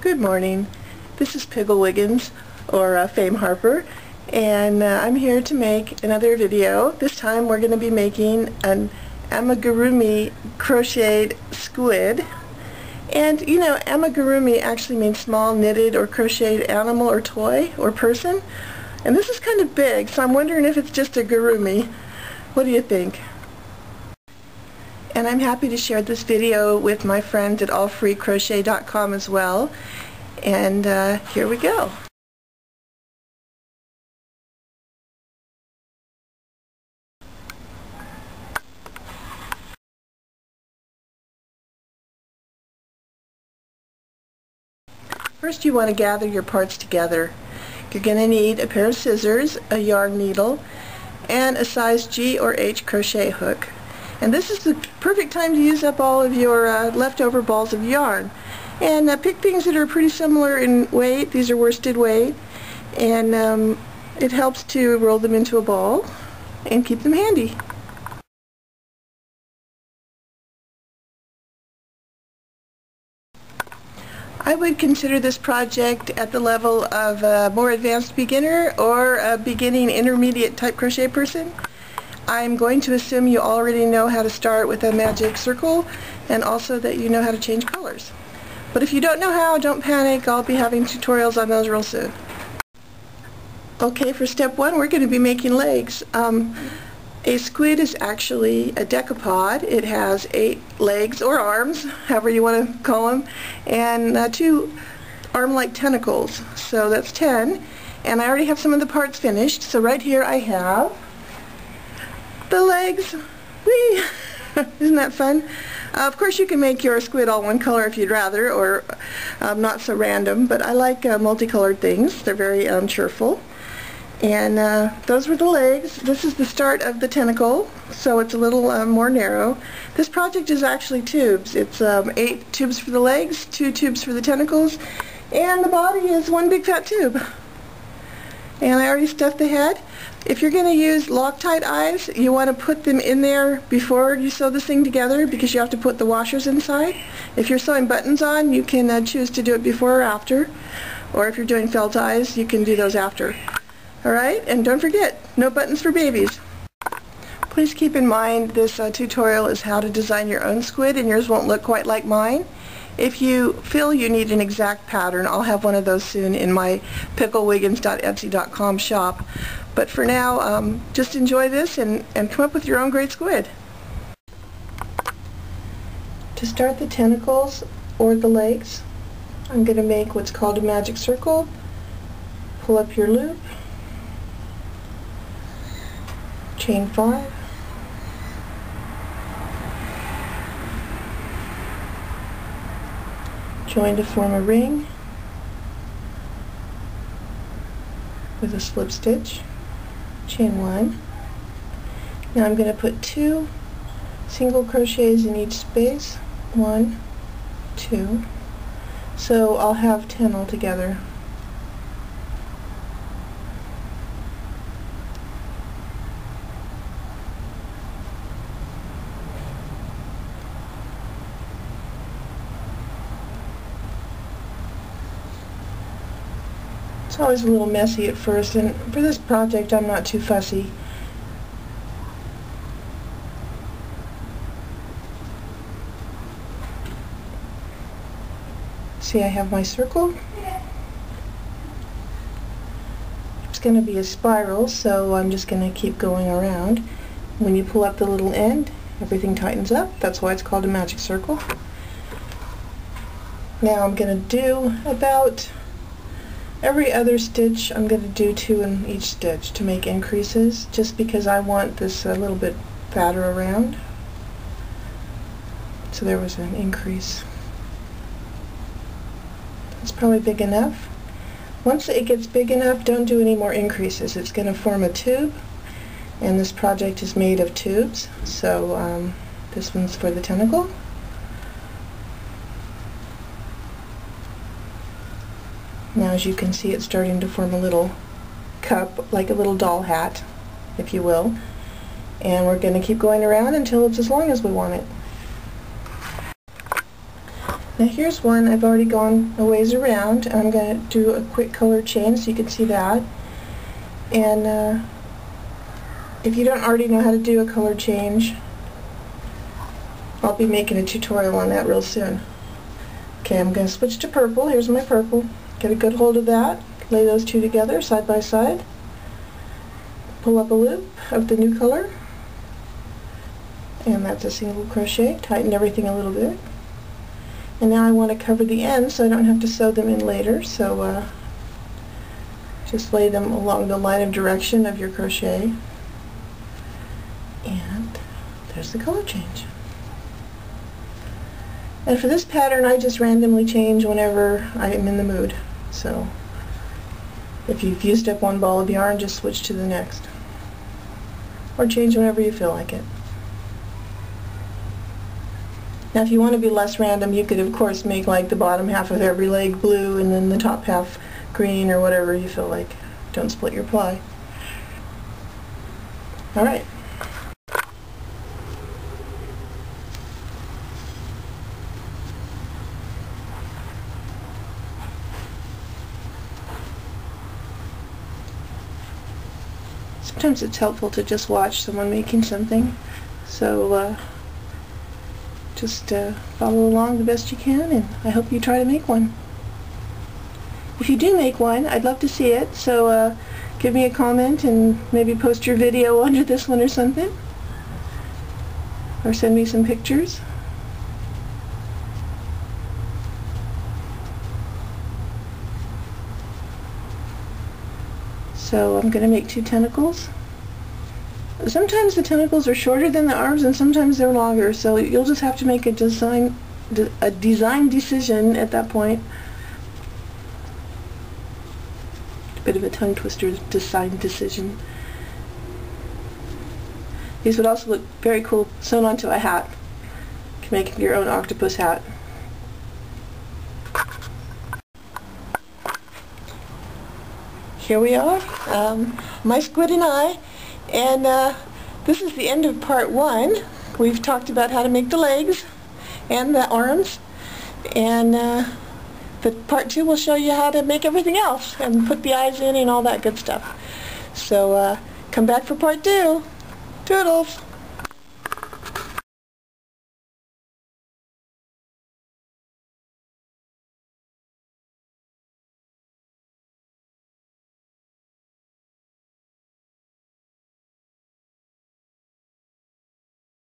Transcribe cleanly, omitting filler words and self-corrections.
Good morning. This is Piggle Wiggins, or Fame Harper, and I'm here to make another video. This time we're going to be making an Amigurumi crocheted squid. And you know, Amigurumi actually means small knitted or crocheted animal or toy or person. And this is kind of big, so I'm wondering if it's just a gurumi. What do you think? And I'm happy to share this video with my friends at allfreecrochet.com as well. And here we go. First you want to gather your parts together. You're going to need a pair of scissors, a yarn needle, and a size G or H crochet hook. And this is the perfect time to use up all of your leftover balls of yarn. And pick things that are pretty similar in weight. These are worsted weight. And it helps to roll them into a ball and keep them handy. I would consider this project at the level of a more advanced beginner or a beginning intermediate type crochet person. I'm going to assume you already know how to start with a magic circle and also that you know how to change colors. But if you don't know how, don't panic. I'll be having tutorials on those real soon. Okay, for step one, we're going to be making legs. A squid is actually a decapod. It has 8 legs or arms, however you want to call them, and 2 arm-like tentacles. So that's 10. And I already have some of the parts finished. So right here I have the legs. Whee! Isn't that fun? Of course you can make your squid all one color if you'd rather, or not so random, but I like multicolored things. They're very cheerful. And those were the legs. This is the start of the tentacle, so it's a little more narrow. This project is actually tubes. It's 8 tubes for the legs, 2 tubes for the tentacles, and the body is one big fat tube. And I already stuffed the head. If you're going to use Loctite eyes, you want to put them in there before you sew this thing together because you have to put the washers inside. If you're sewing buttons on, you can choose to do it before or after. Or if you're doing felt eyes, you can do those after. Alright, and don't forget, no buttons for babies. Please keep in mind this tutorial is how to design your own squid, and yours won't look quite like mine. If you feel you need an exact pattern, I'll have one of those soon in my picklewiggins.etsy.com shop. But for now, just enjoy this and come up with your own great squid. To start the tentacles or the legs, I'm going to make what's called a magic circle. Pull up your loop, chain 5, join to form a ring with a slip stitch, chain 1. Now I'm going to put 2 single crochets in each space, 1, 2, so I'll have 10 altogether. It's always a little messy at first, and for this project I'm not too fussy. See, I have my circle. It's going to be a spiral, so I'm just going to keep going around. When you pull up the little end, everything tightens up. That's why it's called a magic circle. Now I'm going to do about every other stitch. I'm going to do 2 in each stitch to make increases, just because I want this a little bit fatter around. So there was an increase. That's probably big enough. Once it gets big enough, don't do any more increases. It's going to form a tube, and this project is made of tubes. So this one's for the tentacle. Now as you can see, it's starting to form a little cup, like a little doll hat, if you will. And we're going to keep going around until it's as long as we want it. Now here's one I've already gone a ways around. I'm going to do a quick color change so you can see that. And if you don't already know how to do a color change, I'll be making a tutorial on that real soon. Okay, I'm going to switch to purple. Here's my purple. Get a good hold of that. Lay those two together side by side. Pull up a loop of the new color. And that's a single crochet. Tighten everything a little bit. And now I want to cover the ends so I don't have to sew them in later. So just lay them along the line of direction of your crochet. And there's the color change. And for this pattern, I just randomly change whenever I am in the mood. So if you've used up one ball of yarn, just switch to the next. Or change whenever you feel like it. Now if you want to be less random, you could of course make like the bottom half of every leg blue and then the top half green or whatever you feel like. Don't split your ply. Alright. Sometimes it's helpful to just watch someone making something. So just follow along the best you can, and I hope you try to make one. If you do make one, I'd love to see it, so give me a comment and maybe post your video under this one or something. Or send me some pictures. So I'm going to make 2 tentacles. Sometimes the tentacles are shorter than the arms and sometimes they're longer, so you'll just have to make a design decision at that point. A bit of a tongue twister, design decision. These would also look very cool sewn onto a hat. You can make your own octopus hat. Here we are, my Squid and I, and this is the end of part 1. We've talked about how to make the legs and the arms, and the part 2 will show you how to make everything else and put the eyes in and all that good stuff. So come back for part 2. Toodles!